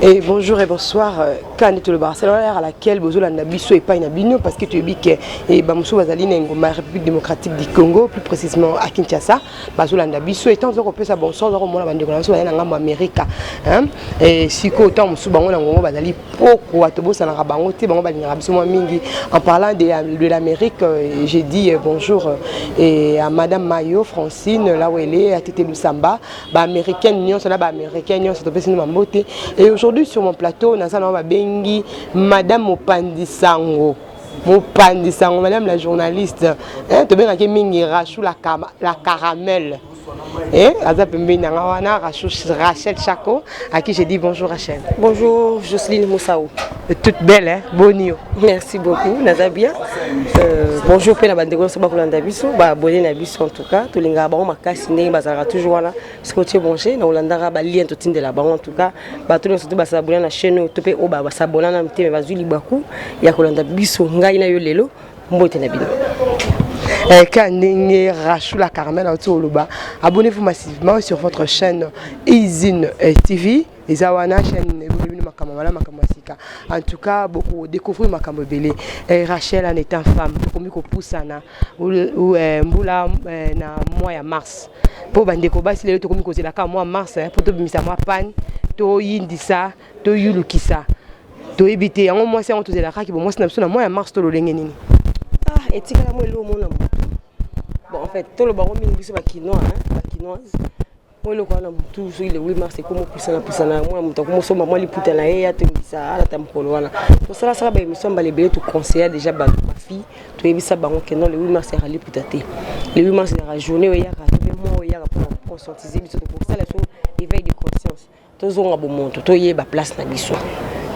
Et bonjour et bonsoir. Quand est le Barcelone à laquelle Bozola Nabiso et pas Nabino parce que tu es bique et Bamoussou Bazaline en République démocratique du Congo, plus précisément à Kinshasa. Bazola Nabiso étant qu'on peut sa bon sort dans le monde de en Amérique. Et si autant Moussou Bango Nango Bazali pourquoi Tobo Sanarabango Bango Banirabiso Mingi. En parlant de l'Amérique, j'ai dit bonjour et à Madame Mayo Francine, là où elle est, à Tete Lusamba, américaine, Nyon, cela américaine, Nyon, c'est au Pessin Mambote. Et aujourd'hui, sur mon plateau, nous avons Bengi, Madame Mopandisango. Mopandisango, Madame la journaliste. Tu as bien Mingi Rachou la caramel. Rachel Chako, à qui j'ai dit bonjour Rachel. Bonjour Jocelyne Moussaou. Toute belle, hein? Bonio. Merci beaucoup, Nazabia. Bonjour Pena Bandego, c'est beaucoup d'Andabiso. Bonne Nabiso en tout cas. Tous les gars, on m'a cassiné, bazara toujours là. Ce que tu es bonché, nous l'andara lien tout de la banque en tout cas. Tout le monde s'abonne à la chaîne, tout le monde s'abonne à la chaîne, mais vas-y Bakou. Il y a Kolanda Biso, Ngaïna Yolelo, Mbote Nabino. Rachou la caramel abonnez-vous massivement sur votre chaîne Izine TV. Les Awana chaîne en tout cas, beaucoup découvrir ma camobélé. Rachel en étant femme, comme qu'on pousse ou moula na mois à mars. Pour bandeko basi les comme cause la mois mars pour te misa moi pan, to yindisa, to yulukisa. To éviter en mois c'est on te la qui bon moi c'est na mois à mars to lo lengeni. Ah, et tika la moi lo mon bon en fait tout le baron mingi ba quinoa quinoise. Moi le quoi tout le 8 mars c'est comme poussana moi muto comme so maman li puta na ya tembisa ala tamkolo wana to sala sala ba émission ba lebele to conseiller déjà ba fille to ebisa bango que non le 8 mars c'est rali putate le 8 mars c'est la journée où il y a moi il y a pour conscientiser biso pour ça la éveil de conscience to zonga bo monto to yeba place na biso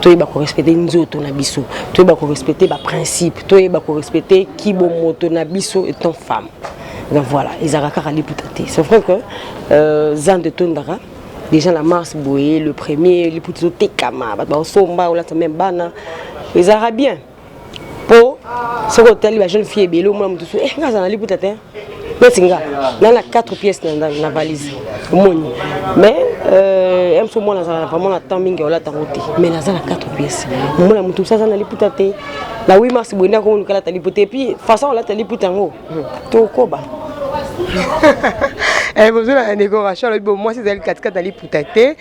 to yeba ko respecter nzoto na biso to yeba ko respecter ba principe to yeba ko respecter ki bo moto na biso étant femme. Donc voilà, ils ont carrément putain. C'est vrai que Zan de Tondara, déjà la mars boye, le premier, les petits tekama, bah somba ou là ça même bana, ils ont bien. Pour ce hôtel, la jeune fille est belle, moi me dis, eh, on a les putain. Mais c'est là, on a 4 pièces dans la valise, mais elle se montre dans vraiment la timing ou la taroté, mais là on a 4 pièces. Moi me dis ça, on a les putain. La 8 mars boye, on a la lipoté, puis façon on a la putain en haut, tout koba. Bonjour la décoration moi c'est elle 4 ali putate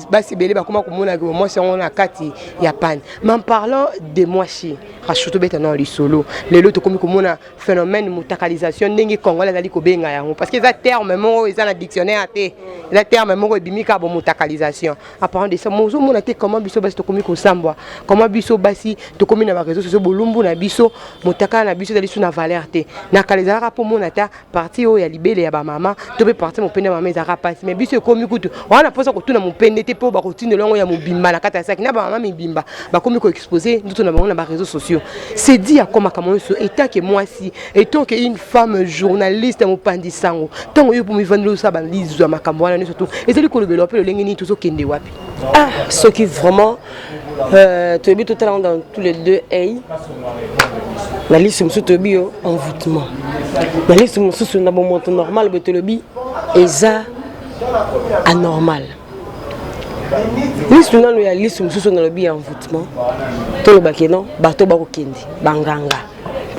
basi belé ba comment komona que moi c'est on a 4 ya pan mais en parlant de moi chi rachuto beta na li solo les loto comme komona phénomène mutakalisation ndenge congolais ali ko benga yango parce que ça terme mo ils dans dictionnaire té la terme mo bimika bon mutakalisation en parlant de ça mozo mona té comment biso basi to komi ko sambwa comment biso basi to komi na réseaux sociaux bolumbu na biso mutaka na biso dali suna valeur té na kalizara pour mona ta parti o ya libele ya ba mama to be parti mon pende mama ezara passe mais biso komi kutu wana posa ko tuna mon pende te po ba ko tuna longo ya mobimba na kata saki na ba mama mbimba ba komi ko exposer nduto na bango na ba réseaux sociaux c'est dit à comment so état que moi si étant que une femme journaliste mo pandisango tango yo pour me vendre ça ba lizo makambo wana surtout et c'est le ko le développer le lengeni tout so kende wapi Ce qui vraiment tu es totalement dans tous les deux hey la liste me soutient bio envoûtement la liste me soutient dans mon montant normal mais tu le bi eza anormal liste non la liste me soutient dans le bi envoûtement to le bakeno bato ba ko kendi banganga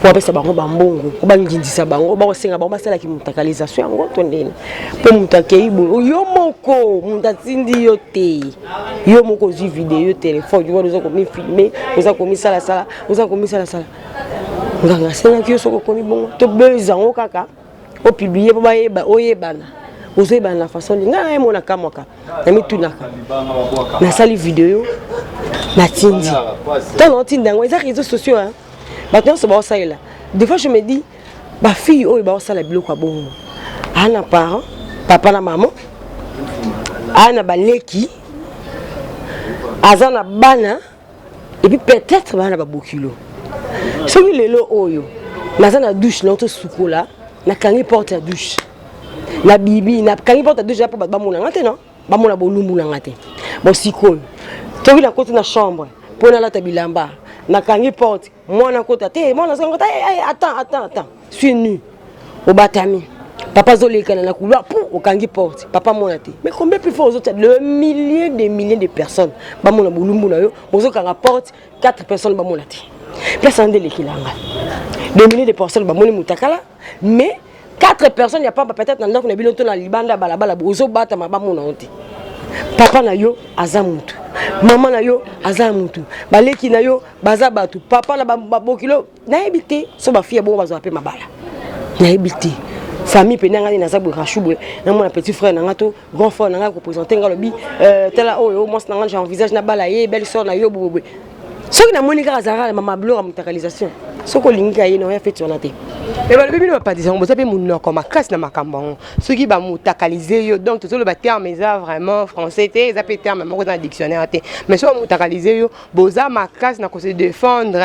pour appeler ça bango bambongo ko bangindisa bango ba ko senga ba basala ki mutakalisation yango to ndene pour mutakei bo yo moko mutatindi yo te yo moko zi vidéo téléphone yo nous ko mi filmer nous a commis ça la sala nous a commis ça la sala nganga senga ki yo soko komi bongo to bezango kaka o publier ba yeba oyebana ozoyebana la façon nga mona kamoka na mitunaka na sali vidéo na tindi tant tindango les réseaux sociaux hein. Maintenant, c'est ça là. Des fois, je me dis, ma fille, oh, bah ça la bilo quoi bon. Ana parent, papa na maman, ana baleki, azana bana, et puis peut-être bana ba bokilo. Celui le lo oyo, nazana douche l'autre soukola, na kangi porte la douche. La bibi, na kangi porte la douche pour ba mona ngate non, ba mona bolumbu na ngate. Bon sikol. Tu vis la côté na chambre, pour na la tabilamba. Na kangi porte moi na kota te moi na sango attends suis nu au batami Papa zoleka na couloir pour okangi porte. Papa monate. Mais combien plus fort aux autres? Le milliers de personnes. Ba mona bulumbu na yo, bozo kanga porte, 4 personnes ba monate. Personne de l'équilanga. Des milliers de personnes ba moni mutakala, mais 4 personnes, il n'y a pas peut-être dans le bilan de la Libanda, balabala, bozo bata ma ba mona honte. Papa na yo azamutu. Maman na yo azamutu. Baleki na yo bazabatu. Papa na babokilo na ebité so ba fille bon bazo appeler mabala. Na ebité. Famille penanga na zabu rachubwe. Na mon petit frère na ngato, grand frère na nga ko présenter ngalobi tela oyo moi na nga j'envisage na bala ye belle sœur na yo bobwe. Ce qui na monika azara mama blo à mutakalisation. Ce que linga ye no ya fait sur la tête. Mais le bébé ne va pas dire on peut mon comme ma classe na makambon. Ce qui va mutakaliser yo donc tout le terme mais vraiment français té ça peut terme même dans le dictionnaire té. Mais soit mutakaliser yo boza ma classe na ko se défendre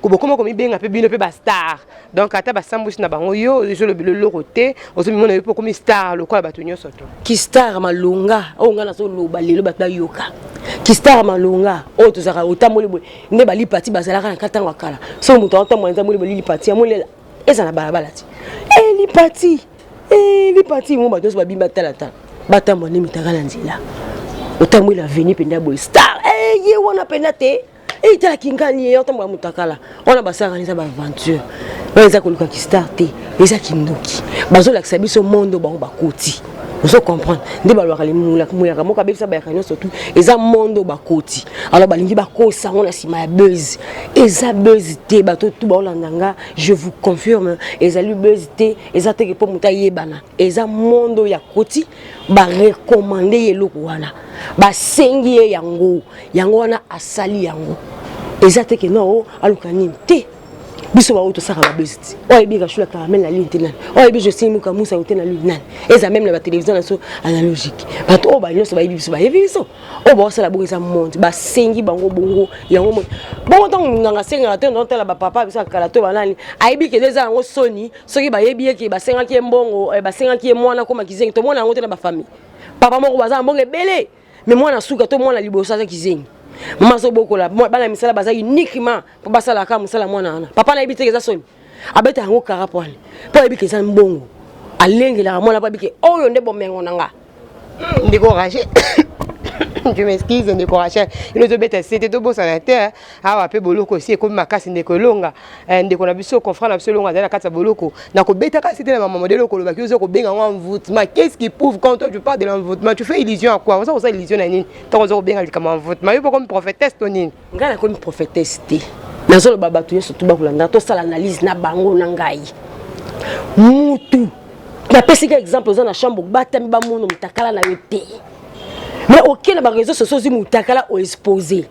comment comme bien un peu bien un peu star. Donc ata ba sambouche na bango yo je le roté au semi mona yo comme star le quoi batunyo soto. Ki star malonga o ngana so lo balelo bata yoka. Ki star malonga o to zaka otamoli boy ne bali parti bazalaka na katanga kala. So muto otamoli moli bali parti amolela eza na balabala ti. Li parti mo bato so babimba talata. Batambo ni mitaka na nzela. Otamoli la venir penda boy star. Ye wana penda te. Tala kingani ye otambo mutakala. Ona basaka ni za ba aventure. Eza koluka ki star te. Eza kindoki. Bazo la biso mondo ba bakoti. Vous comprenez? Des balles à l'émoula, mouya, moka bébé ça ba kanyo surtout. Eza mondo bakoti. Alors balingi bako ça on a si ma buzz. Eza buzz te bato tout ba olandanga. Je vous confirme. Eza lu buzz te. Eza te pour muta yebana. Eza mondo ya koti. Ba recommander yeloko wana. Ba sengi yango. Yango wana asali yango. Eza te ke no alukani te. Biso ba auto saka ba beziti o ebi ka shula caramel na ligne tenan o ebi je sais muka musa hotel na ligne nan eza même la télévision na so analogique bato o ba nyonso ba ebi biso ba ebi biso o ba osala bongo eza monde ba sengi bango bongo yango mo bongo tango nganga senga te non tela ba papa biso kala to banani ayebi ke eza yango soni soki ba yebi ke ba senga ki mbongo ba senga ki mwana ko makizengi to mwana yango te na ba famille papa moko baza mbongo ebele mais mwana suka to mwana liboso za kizengi. Maman so boko la bana misala baza uniquement pour basala ka musala mwana ana papa na ebite keza soni abeta ngo karapwani po ebike za mbongo alenge la mwana pa bike oyo nde bomengo nanga ndiko raché. Je m'excuse ndiko raché ino zo beta c'était to bossa na terre awa pe boloko aussi comme makasi ndeko longa ndeko na biso confrère na biso longa za na kata boloko na ko beta ka c'était na maman modèle ko loba ki zo ko benga envoûtement qu'est-ce qui prouve quand toi tu parles de l'envoûtement tu fais illusion à quoi ça illusion na nini tant zo ko benga comme envoûtement yo comme prophétesse tonine ngala comme prophétesse te na zo baba tu surtout ba kulanda to sala analyse na bango na ngai mutu na pesi ka exemple za na chambre batami ba mono mutakala na yo te. Mais aucun des réseaux sociaux mutakala o exposé.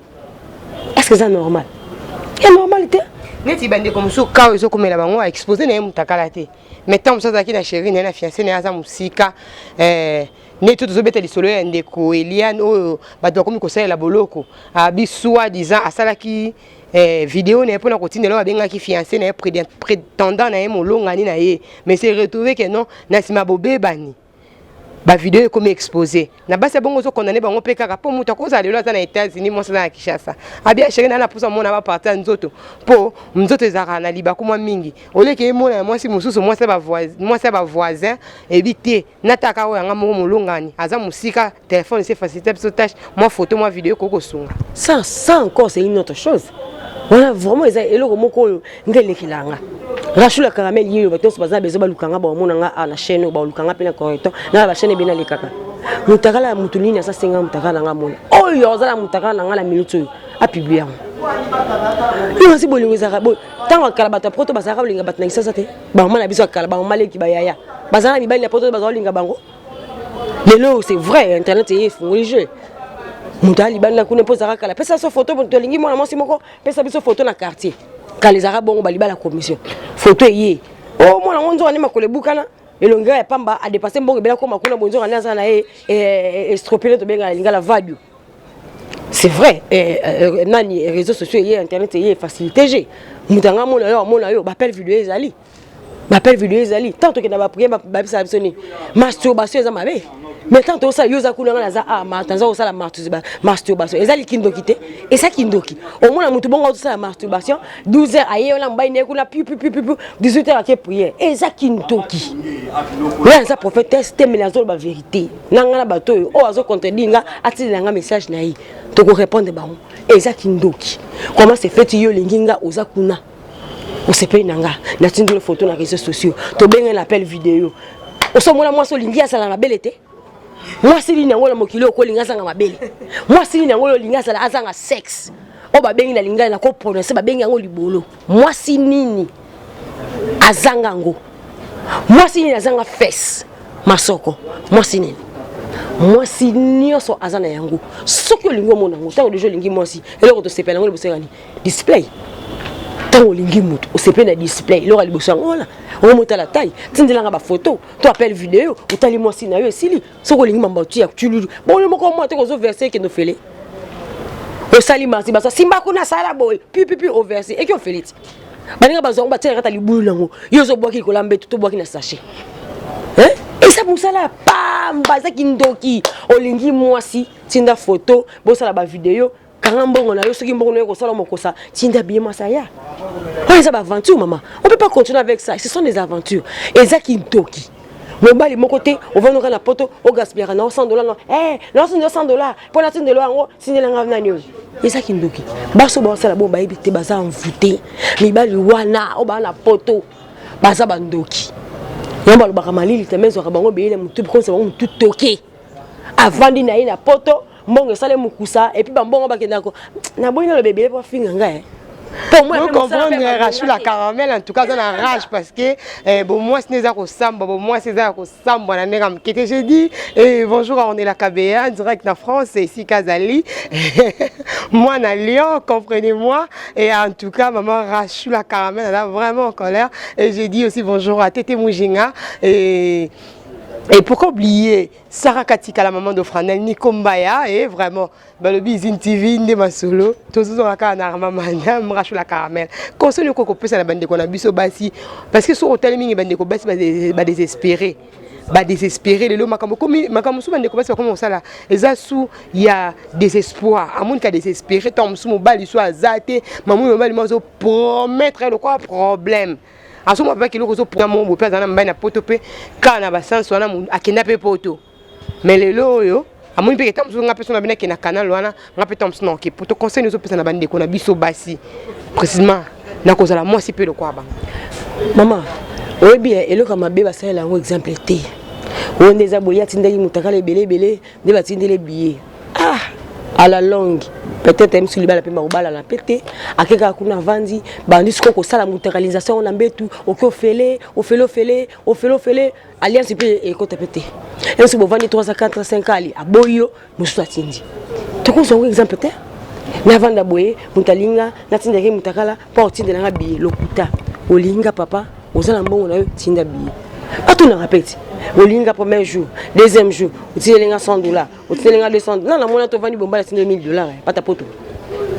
Est-ce que c'est normal? C'est normalité. Neti bande comme ça quand ils ont comme la bango a exposé na mutakala te. Mais tant ça zaki na chérie na fiancé na za musika ne tout zo beta lisolo ya ndeko Eliane o bato comme ko sala boloko abi soit disant asala ki vidéo n'est pas na continuer là benga ki fiancé na prétendant na molonga ni na ye mais c'est retrouvé que non na sima bobé bani. Ba vidéo comme exposé na basi bongo zo condamné bango pe kaka po muta ko za lelo za na États-Unis mo sa na Kinshasa abia chéri na pusa mona ba partir nzoto po nzoto ezaka na liba ko mwa mingi oleke mona moi si mususu moi ça ba voisin éviter nataka o yanga mo molongani aza musika téléphone c'est facilité so tâche moi photo moi vidéo ko sunga ça encore c'est une autre chose. Voilà vraiment eza eloko moko ngelekilanga rachula caramel yeyo batos baza bezo balukanga ba mona nga na chaîne ba lukanga pe na correcteur na ba chaîne bena lekaka mutakala mutulini asa senga mutakala nga mona oyo ozala mutakala nga la minute a publier yo si bolingo za bo tango kala bata proto bazaka bolinga batna kisasa te ba mona biso kala ba maleki ba yaya bazana mibali na proto bazaka bolinga bango lelo c'est vrai internet est fongoli Moutali banda kuna posa kala pesa so photo pour tolingi mwana mwasi moko pesa biso photo na quartier kala zara bongo baliba la commission photo yé oh mwana ngonzo anema kole bukana elonga ya pamba a dépasser mbongo bela ko makuna bonzo anaza na estropele to benga linga la vadio c'est vrai nani réseaux sociaux yé internet yé facilité g mutanga mona yo bapel vidéo ezali tant que na ba prier ba bisa bisoni masturbation za mabe Mais tant que ça, yoza kuna ngana ah matanza ça la masturbation. Et ça likindoki te. Et ça kindoki. Au moins la mutu bongo ça la masturbation. 12h aye on mbaye ne kuna pi 18h à prière. Et ça kindoki. Là ça prophète tester mais la ba vérité. Nanga bato o azo contredinga atile nga message na yi. To ko répondre ba. Et ça kindoki. Comment c'est fait yo linginga oza kuna. On se paye nanga. Na tindi le photo na réseaux sociaux. To benga l'appel vidéo. O so mona moi so lingi asala na belete. Moi si lingi ngola mokilo ko linga sanga mabele. Moi si lingi ngolo linga sala azanga sex. O ba bengi na linga na ko prononcer ba bengi ngo libolo. Moi si nini azanga ngo. Moi si nini azanga fesse. Masoko. Moi si nini. Moi si nioso azana yango. Soki olingo mona ngo tango dejo lingi moi si. Eloko to sepela ngo libosengani. Display. Tango lingi mutu o sepela na display. Eloko libosanga ngola. On monte la taille, tu dis là ma photo, tu appelles vidéo, ou t'as les mois si na yo sili, so ko lingi mamba tu bon le moko moi te ko verser que no fele. O sali marti ba simba kuna sala boy, pi au verser et qui on fait ba ninga ba zo ba tera ta libulu nango. Yo zo boki ko lambe to boki na sachet. Hein? Et ça pour ça là pam ba ça kindoki, o lingi moi si tinda photo, bo sala ba vidéo. Karambongo na yo soki mbongo na ko sala mokosa tinda bien masaya. Oh les aventures maman. On peut pas continuer avec ça, ce sont des aventures. Et ça qui toki. Mon bali mon côté, on va nous rendre la poto au gaspiller na $100 non. Eh, non c'est $100 pour la tine de l'eau signer la ngavna nyo. Et ça qui ndoki. Baso ba sala bomba ebité baza envoûté. Mi bali wana o ba na poto. Baza bandoki. Yamba lo bakamalili temezo ka bango beyele mutu ko se bango tout toké. Avant dina ina poto mbongo sale mukusa et puis bambongo bakendako na boyina le bébé pour finga nga pour moi comprendre Rachou la caramel en tout cas dans la rage parce que bon moi c'est ça au samba bon moi c'est ça au samba na ngam kete j'ai dit et bonjour on est la KBA direct en France c'est ici Kazali moi na Lyon comprenez-moi et en tout cas maman Rachou la caramel elle a vraiment en colère et j'ai dit aussi bonjour à Tété Moujinga et pourquoi oublier Sarah Katika, la maman de Franel, Nico Mbaya, et vraiment, le Bizine TV, Ndema Solo, tous ceux qui ont un Rachou la caramel. Quand on a coupé ça, la bande de Konabiso Bassi, parce que sur l'hôtel, il y a des Bassi, désespérés. Désespéré le lot makamusu bande ko comme ça là ezasu il y a désespoir à mon cas désespéré tom sou mobali soit azate mamu mobali mozo promettre le quoi problème à ce moment pas qu'il ozo pour mon beau-père dans na potope kana ba sans wana akenda pe poto mais le lot yo à mon pe tom sou nga personne na na canal wana nga pe tom sou ki poto conseil nous personne na bande ko na biso basi précisément na cause la moi si peu le quoi ba maman oui bien et le comme bébé ça là un exemple té on des aboya tindeli mutakale belé de ba tindeli billet ah à la longue peut-être même sur le bala pe ba la pété akeka kuna vandi bandi siko ko sala mutakalisation on ambetu okofele ofele alliance pe e ko pété et si bo vandi 3 4 5 ali aboyo musu atindi to ko un exemple té na vanda boye mutalinga na tindeli mutakala pour tindela nga billet lokuta olinga papa ozala mbongo na yo tinda billet ato na répète olinga premier jour deuxième jour utilenga $100 utilenga $200 non na mona to vandi bomba tinda $1000 pas ta poto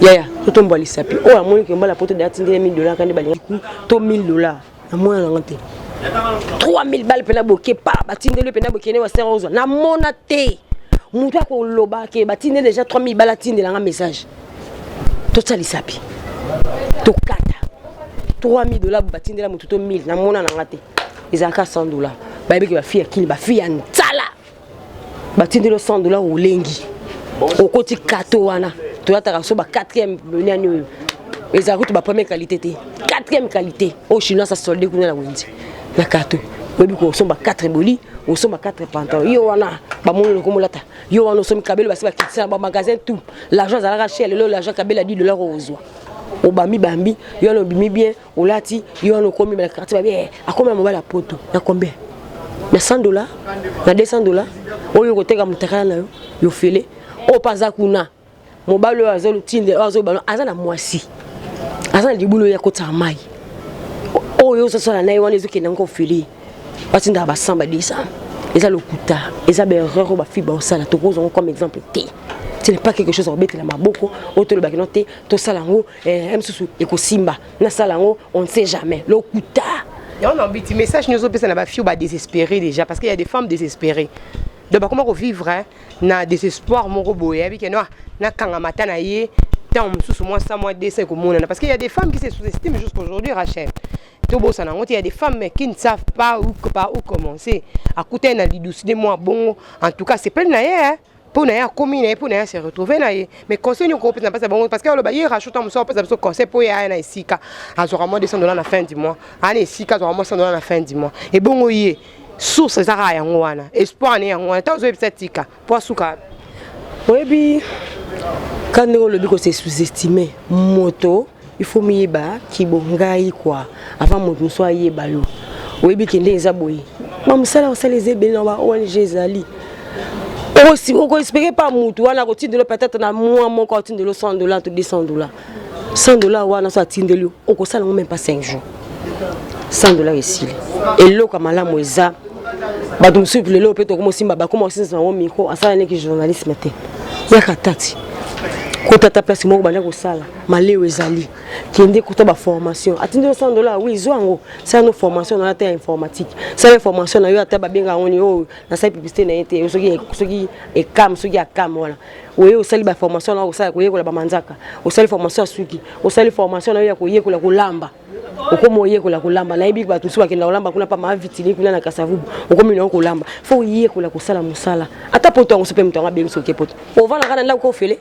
yaya to tombo lisapi o amoni ke mbala poto da tinda $1000 kandi bali to $1000 na mona na ngate 3000 balles pena boké pa batinde le pena boké ne wa serre na mona te mutu ko loba ke batinde déjà 3000 balles atinde la message to tsali sapi to kata $3000 batinde la mutu to 1000 na mona na ngate ezaka $100 bayebi ke ba fille akili ba fille antala batinde le $100 ou lengi okoti kato wana to yataka so ba 4e nani oyo ezaka to ba première qualité te 4e qualité au chinois ça soldé kuna la wendi na kato oyebi ko somba 4 boli o somba 4 pantalon yo wana ba mono ko molata yo wana so mikabelo basi ba kitisa ba magasin tout l'argent zalaka cher le l'argent kabela $10 ozwa obami bambi yo no bimi bien olati yo no komi na quartier ba bien akoma mobala poto na combien na $100 na $200 oyo ko teka mutakala na yo fele o paza kuna mobalo azolo tinde azo balo azana mwasi azana libulo ya kota mai oyo so sala na yone zuki nango fele batinda ba samba disa eza lokuta eza be erreur ba fiba osala to kozo comme exemple té ce n'est pas quelque chose à mettre la maboko auto le bakinoté to salango msusu eko simba na salango on ne sait jamais lokuta on a un petit message nous opé ça na ba fio ba désespéré déjà parce qu'il y a des femmes désespérées donc comment vivre na désespoir moko boye abi que non na kanga matana yé tant sous moi ça moi dessin comme parce qu'il y a des femmes qui se sous-estiment jusqu'aujourd'hui Rachel. Tout beau ça il y a des femmes qui ne savent pas où commencer à coûter na lidouci de moi bon en tout cas c'est plein na pour na commune pour na se retrouver na mais conseil nous qu'on peut pas bon parce que le bailleur rachète on sort pas ça conseil pour y aller na isika à vraiment $200 à la fin du mois à isika vraiment $100 à la fin du mois et bon oui source ça ra yango wana espoir na yango wana tant zo tika pour souka oui bi quand le biko c'est sous-estimé moto il faut mieba ki bongai quoi avant moto soit yeba yo oui bi kende ezaboyi mam sala osalize beno ba ONG zali aussi on espérer pas moto wana ko tindelo peut-être na mois mon ko tindelo $100 ou $200 $100 wana so tindelo on ko sala même pas 5 jours $100 ici et lo kamala moza ba dum souple le peut ko mo simba ba ko mo sinza mo micro asala neki journaliste mete yaka tati ko tata place mo bana ko sala maleo ezali kende ko to ba formation atinde $100 oui zoango ça no formation na ta informatique ça formation na yo ata ba benga ngoni o na sa publicité na été soki e cam soki a cam wala oui o sali ba formation na ko sala ko yekola ba manzaka o sali formation suki o sali formation na yo ko yekola ko lamba okomo yekola ko lamba na yebi ba tusu ba kenda lamba kuna pa ma vitili kuna na kasavubu okomi na ko lamba fo yekola ko sala musala ata poto ngo sepe mtonga be soki poto o vana kana la ko fele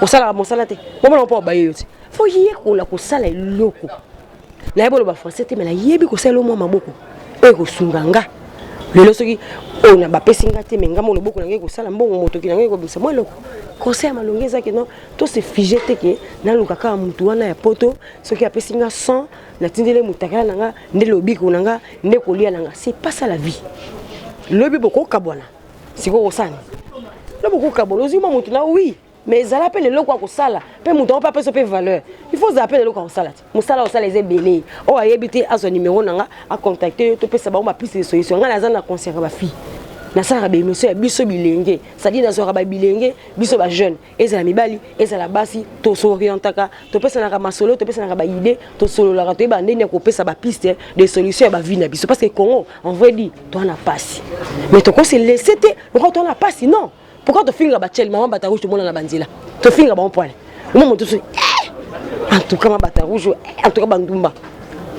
o sala musala te mo na po ba yote fo yekola ko sala eloko na yebolo ba français te mais na yebi ko sala mo maboko e ko sunganga lelo soki o na ba pesinga te menga mo loboko na nge ko sala mbongo moto ki na nge ko bisa mo eloko conseil malongeza ke non to se figé te ke na lukaka mutu wana ya poto soki apesinga 100 na tindele mutakala nanga nde lobiko nanga nde kolia nanga c'est pas ça la vie lobi boko kabwana siko osani lobi boko kabwana ozima mutu na oui mais ça appelle le quoi ko sala pe mutu pas peso pe valeur il faut appeler le quoi ko sala musala o sala ezebele o ayebite azo numéro nanga a contacter to pesa ba ma piste de solution nga na conseiller ba fille na sala ba émission ya biso bilenge ça dit na zo ba bilenge biso ba jeune ezala mibali ezala basi to s'orientaka to pesa na ka masolo to pesa na ba idée to solo la to ba ndene ko pesa ba piste de solution ba vie na biso parce que Congo en vrai dit toi na passe mais to ko se laisser te quand on a passe non pourquoi tu fingas bachel maman bata rouge tout le monde na banzila tu fingas bon point moi tout en tout cas ma bata rouge en tout cas bandumba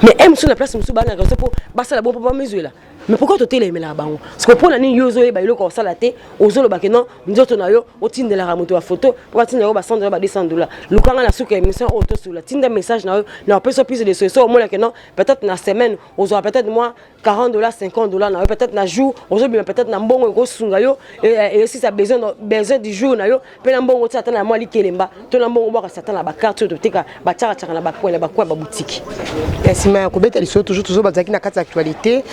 mais aime sur la place musu bana ka pour basa la bon papa mesure là mais pourquoi tu télé la bango parce que pour la ni yozo e ba iloko sala te ozolo ba kenon nzoto na yo otinde la moto wa photo pour tinde yo ba $100 ba $200 lukanga na suka émission auto sur la tinde message na yo na peso prise de solution moi la kenon peut-être na semaine ozo peut-être moi $40 $50 na yo peut-être na jour ozo bien peut-être na mbongo ko sunga yo et si ça besoin du jour na yo pe na mbongo tata na moi likelemba to na mbongo ba sata na ba carte to tika ba tchaka na ba kwa ba boutique merci ma ko beta liso toujours bazaki na kati actualité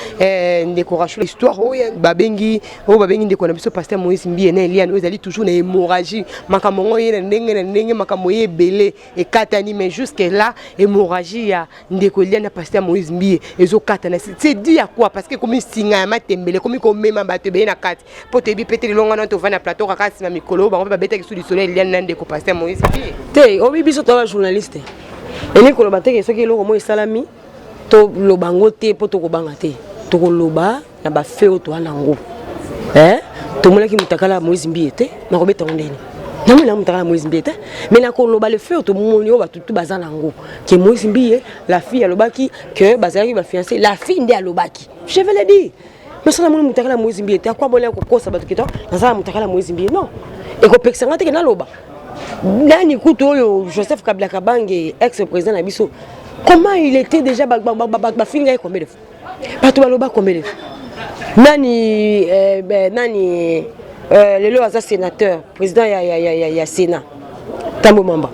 ndécoration l'histoire babengi ndeko na biso pasteur Moïse Mbie na Eliane ezali toujours na hémorragie makamongo ye ndenge makambo ye belé et katani mais jusque là hémorragie ya ndeko Eliane na pasteur Moïse Mbie ezo katana c'est dit à quoi parce que comme singa ya matembele comme ko mema bato be na kati poto bi pété longa na to vana plateau ka kasi na mikolo ba ba beta sous du soleil Eliane na ndeko pasteur Moïse Mbie te obi biso to journaliste eni ko lobate ke soki loko mo salami to lobango te poto ko banga te to ko loba na ba feo to anango to molaki mutakala Moïse Mbie te na ko beta ndeni na mo na mutakala Moïse Mbie te mais na ko loba le feo to moni o ba tutu bazana ngo ke Moïse Mbie la fille alobaki que bazaki ba fiancé la fille ndi alobaki je vais le dire mais ça na mo mutakala Moïse Mbie te akwa bola ko kosa ba tukito na za mutakala Moïse Mbie non e ko pexanga te ke na loba nani kuto oyo Joseph Kabila Kabange ex-président na biso comment il était déjà ba finga combien de fois bato baloba combien de fois nani nani lelo aza sénateur président ya Sénat Tambo Mamba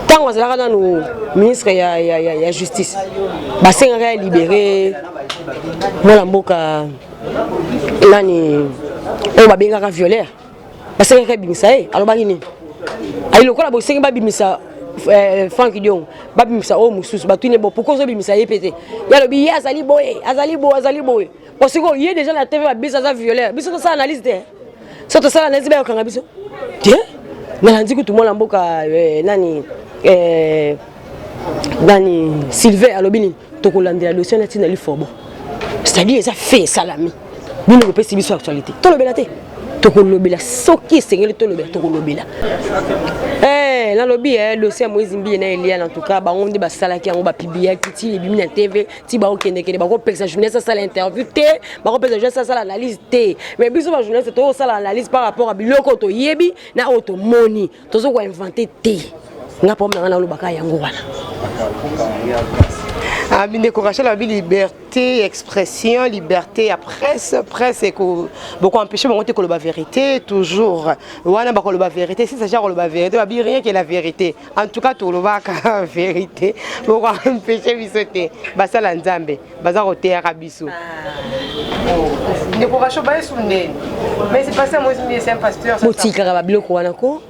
tango azalaka nanu ministre ya justice basengaka libéré mwana mboka nani oyo babengaka violeur basengaka bimisa ye alobaki nini ayi lokola bosengi babimisa Franck Dion babimisa o mususu batune bo pourquoi zo bimisa ye pété ya lobi ya azali boye parce que il y a déjà la TV babisa za violeur biso ça analyse te ça to ça analyse ba kanga biso tiens na ndiki tout mona mboka nani Sylvain alobini to kolandela dossier na tina li fobo c'est-à-dire ça fait salami bino ko pesi biso actualité to lobela te tokolobela soki sengeli tolobela tokolobela na lobby le c'est Moïse Mbi na Eliane en tout cas ba on dit ba salaki yango ba publier kiti ebimi na TV ti ba okende kende ba ko pesa journaliste ça l'interview te ba ko pesa journaliste ça l'analyse te mais biso ba journaliste to ça l'analyse par rapport à biloko to yebi na auto moni tozo ko inventer te nga pom na lobaka yango wana Mindeko Rachel a liberté expression, liberté à presse et que beaucoup empêché de monter la vérité toujours. Wana ba la vérité, si ça gère la vérité, ba rien que la vérité. En tout cas tout le la vérité. Beaucoup empêché bisoté. Ba ça la nzambe, ba za roté arabiso. Mindeko Rachel ba souné. Mais c'est pas ça moi c'est un pasteur. Motika ba biloko wana ko.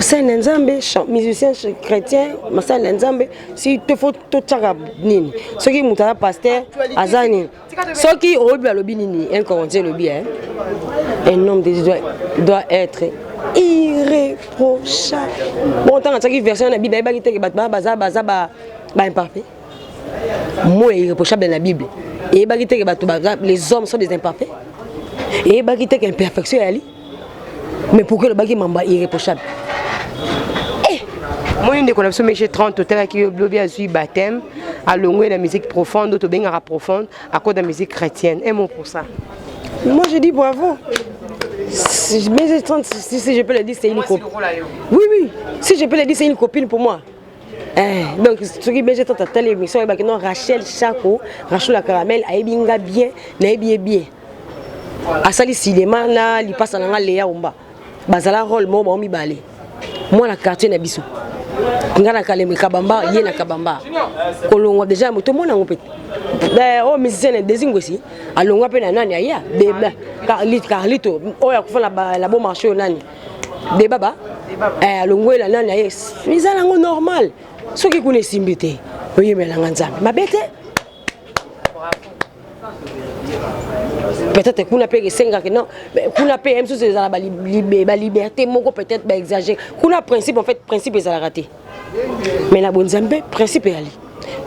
C'est un ensemble musicien chrétien, c'est un ensemble. Si tu faut tout ça nini. Ce qui mutara pasteur azani. Ce qui au bien le binini, un coranien le bien. Un homme de Dieu doit être irréprochable. Bon tant que version la Bible ba ki te baza imparfait. Mot irréprochable dans la Bible. Et ba ki te les hommes sont des imparfaits. Et ba ki te imperfection ali. Mais pour que le bagi mamba irréprochable. Moi, une des connexions, mais j'ai 30 hôtels qui ont bloqué à baptême, à longueur de la musique profonde, d'autres bien profonde, à cause de la musique chrétienne. Un mot pour ça. Moi, je dis bravo. Si je peux le dire, c'est une copine. Oui, oui. Si je peux le dire, c'est une copine pour moi. Donc, ce qui est dans telle émission, Rachel Chako, Rachel la caramel, Aïbinga bien, Naïbi bien. Asali cinéma, il passe à la Léa Omba. Bazala rôle, moi, mi balé. Moi, la quartier n'a bisou. Ngana kalemi kabamba yena kabamba kolongwa déjà moto mona ngopete oh musicien désingo si alongwa pe na nani aya beba Carlito oya kufala la bon marché nani beba alongwa la nani aya misala ngo normal soki kuna simbité oyemela nganzambe mabete peut-être qu'on a payé 5 ans non qu'on a payé même si c'est la liberté moko peut-être ba exagérer qu'on a principe en fait principe est à rater mais la bonne nzambe principe est ali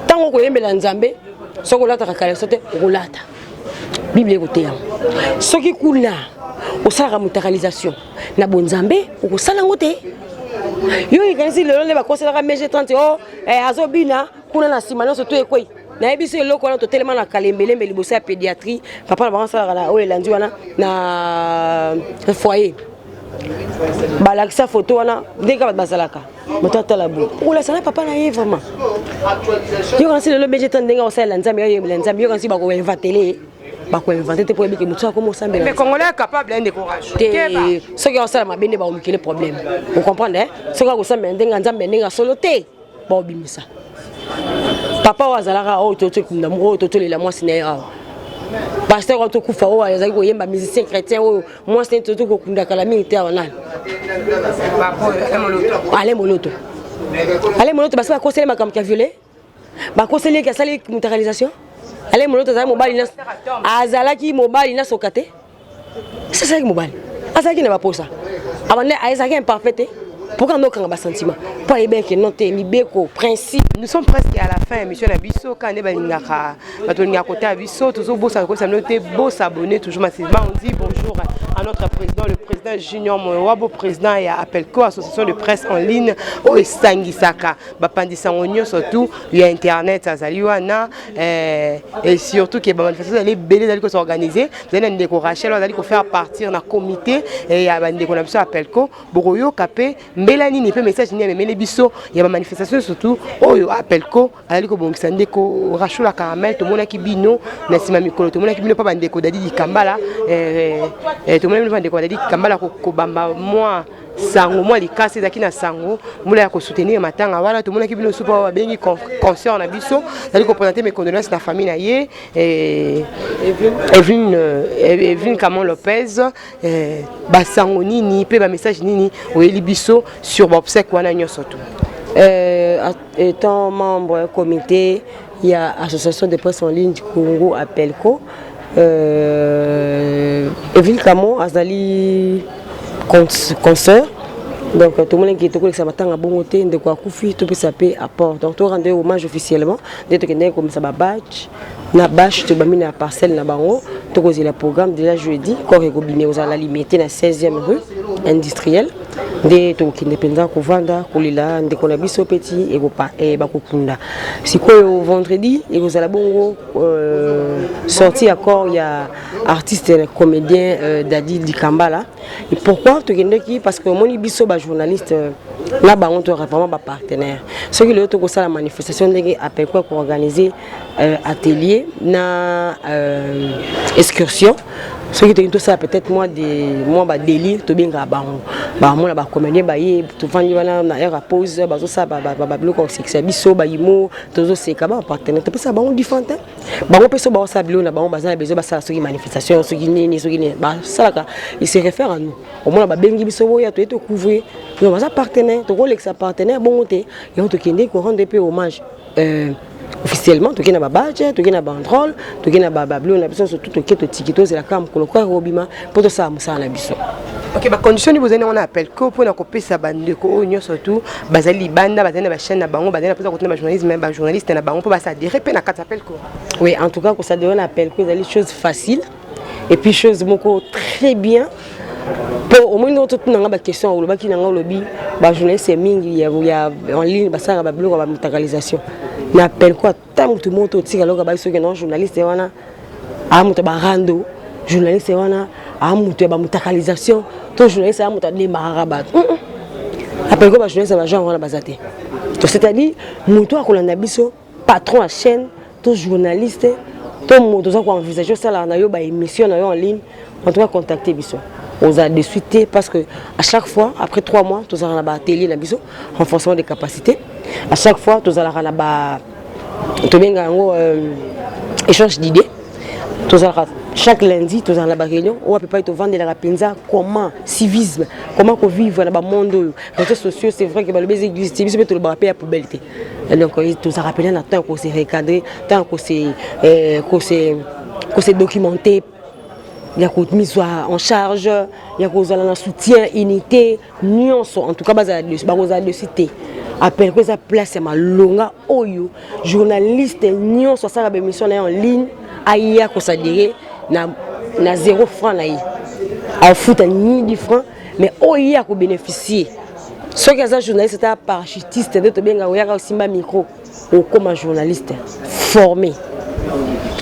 tant qu'on aime la nzambe so ko lata kakala sote rolata bible côté ce qui kuna au sara mutakalisation na bonne nzambe ko sala ngote yo ikanisi le le ba conseiller mege 30 oh azobina kuna na simano surtout ekoi na ebiso eloko wana totelema na kalembele mbeli bosa ya pédiatrie papa na bansa na oyo elandi wana na foyer balakisa photo wana ndeka bat bazalaka motata la boue ola sala papa na ye vraiment yo quand c'est le budget tant ndenga osala nzambe yo nzambe yo quand si ba ko inventer ba ko inventer te pour ebike mutu ko mo sambela mais congolais capable de courage ce qui osala mabende ba omikele problème vous comprenez ce que ko sambela ndenga nzambe ndenga solo te ba obimisa papa wazalaka o toto kunda mo toto lela moi sina pasteur o to kufa o azali ko yemba musicien chrétien o moi c'est toto ko kunda kala militaire wana ale moloto parce que conseiller ma comme qui a violé ba conseiller qui a sali mutualisation ale moloto za mobile na azalaki mobile na sokate c'est ça qui mobile azalaki na ba posa abane azalaki imparfait. Pourquoi nous avons un sentiment? Pas bien que nous avons principe. Nous sommes presque à la fin, monsieur Nabiso. Quand nous avons à côté Abisso, toujours beau s'abonner, toujours massivement. On dit bonjour à notre président, le président Junior Mwabo, président et à Appelco, association de presse en ligne, au Sangisaka. Bapandisangogno surtout, il y a internet à Zaliwana, et surtout que les manifestations allaient belle d'aller s'organiser. Vous allez une décoration, vous allez faire partir d'un comité et il y a une décoration à Appelco, Boroyo, Capé. Mélanie n'est pas message ni mais les biso il y a une manifestation surtout oyo Appelco ali ko bongisa ndeko Rachel la caramel to mona kibino na sima mikolo to mona kibino pa bandeko dadi kambala to mona bandeko dadi kambala ko bamba moi sango moi likasi zaki na sango mula ya ko soutenir matanga wala to mona kibino supa ba bengi concert na biso ali ko présenter mes condoléances na famille na ye Evelyne Camon Lopez ba sango nini pe ba message nini oyeli biso sur l'obsèque wana nyoso tout. Étant membre du comité, il y a l'association de presse en ligne du Congo Appelco. Evelyne Camon Azali concert. Donc tout le monde qui est au courant ça m'attend à bon côté de quoi Koufi tout peut s'appeler apport. Donc tout rendre hommage officiellement. Dès que comme ça badge na bâche to bami na parcelle na bango to cause le programme déjà jeudi corps robinet aux ala limité na 16e rue industrielle de to kindependa ko vanda kolila ndeko na biso petit et bakokunda sikoyo vendredi et aux ala bongo sorti accord il y a artiste comédien Dadi Dikambala. Et pourquoi to kindeki parce que moni biso ba journaliste là ba on to vraiment ba partenaire ce qui le to ko la manifestation ndenge appel quoi pour organiser atelier na excursion ce qui tout ça peut-être moi délire to bien ba moi ba comédien ba y to vandi wana na air à pause ba zo ça ba bloc sexe biso ba yimo to zo c'est ba partenaire to ça ba on différent ba on peut so ba ça bilo na ba on ba za besoin ba ça ce qui manifestation ce qui ni ba ça là il se réfère à nous au moins ba bengi biso ya to couvrir non ba partenaire to l'ex partenaire bon té et on to kende ko rendre peu hommage officiellement to kena ba badge to kena banderole to kena ba bleu na biso surtout to keto tikito c'est la cam ko lokwa robima pour to ça musa na biso. OK ba condition ni bozana on appelle ko pour na kopesa bande ko onyo surtout bazali banda bazana ba chaîne na bango bazana pesa ko tena ba journaliste même ba journaliste na bango pour ba ça dire pe na quatre appel ko. Oui, en tout cas ko ça donne appel ko les choses faciles et puis chose moko très bien. Pour au moins nous tout n'anga ba question ou baki n'anga lobby ba journaliste mingi ya en ligne ba ça ba blog ba mutakalisation. N'appelle quoi tant tout le monde au tir alors que ceux qui non journaliste wana a muta ba rando journaliste wana a muta ba mutakalisation to journaliste a muta de marabat appelle quoi ba journaliste ba genre wana bazate to c'est-à-dire muto akolanda biso patron à chaîne to journaliste to muto za ko envisager ça là na yo ba émission na yo en ligne en tout cas contacter biso on a de suite parce que à chaque fois après 3 mois tous allons à atelier la biso renforcement des capacités à chaque fois tous allons à ba to benga ngo échange d'idées tous allons chaque lundi tous allons à la réunion on peut pas te vendre la penza comment civisme comment qu'on vivre dans le monde réseaux sociaux c'est vrai que le baiser existe mais c'est le rappel à poubelle donc tous à rappeler en temps qu'on s'est recadré tant qu'on s'est documenté. Il y a une mise en charge, il y a un soutien, unité, nuance, en tout cas, de cité. Appelle que ça place ma longa oyo journaliste nuance ça la émission en ligne aïa ko ça dirait na 0 francs là en foot ni 10 francs mais oya ko bénéficier ceux qui sont journalistes c'est parachutiste de to benga oya aussi ma micro ou comme journaliste formé.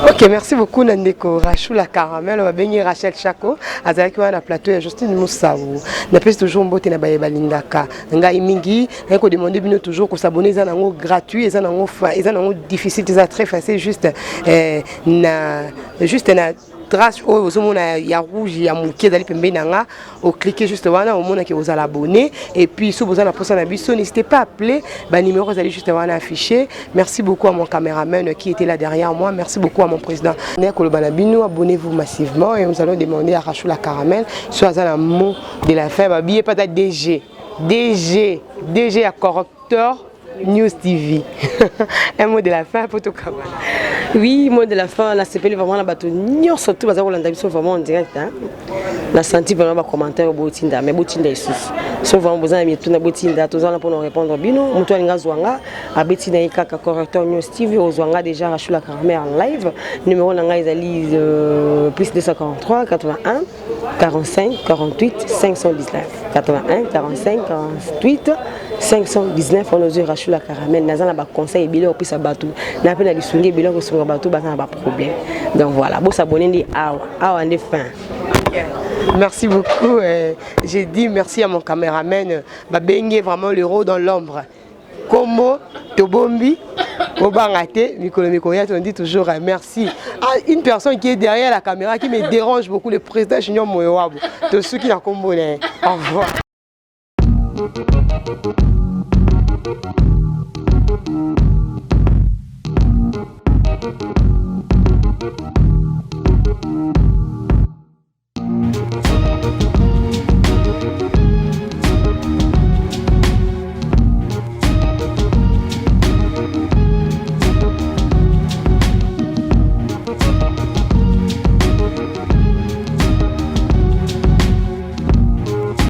OK, merci beaucoup Nandeko Rachula Caramel, on va bénir Rachel Chako, azaki wana plateau ya Justine Moussaou. Na pèse toujours mbote na baye balingaka. Ngai mingi, ko demander bino toujours ko s'abonner za nango gratuit, eza nango difficile, eza très facile juste na trace aux hommes ya rouge ya mukie dali pembe nanga au cliquer juste wana au monde qui vous allez abonner et puis si vous avez poste na biso n'hésitez pas à appeler ba numéro allez juste wana affiché. Merci beaucoup à mon caméraman qui était là derrière moi, merci beaucoup à mon président Nekolo Banabino, abonnez-vous massivement et nous allons demander à Rachula Caramel soit un mot de la fin ba billet pas DG à correcteur News TV. Un mot de la fin pour tout cas. Oui, mot de la fin, la CPL vraiment la bateau. Nous surtout parce qu'on a vraiment en direct. La senti vraiment les commentaires au Botinda, mais Botinda est sous. Sauf vraiment besoin de tout na Botinda, tous pour nous répondre bino. Muto nga zwanga, abetina ikaka correcteur News TV au zwanga déjà Rachula Caramel en live. Numéro nga ezali plus 243 81 45 48 519 81 45 48 519 on ose Rachula Caramel nazana ba conseil bilé au plus abatou na pe na lisungi bilé ko sunga batou ba na ba problème donc voilà bon s'abonner ndi awa ndé fin. Merci beaucoup j'ai dit merci à mon caméraman ba bengue vraiment l'héros dans l'ombre Kombo Tobombi Obangate Mikolo ya on dit toujours merci à une personne qui est derrière la caméra qui me dérange beaucoup le président Junior Moyoabo de ceux qui la Kombo au revoir.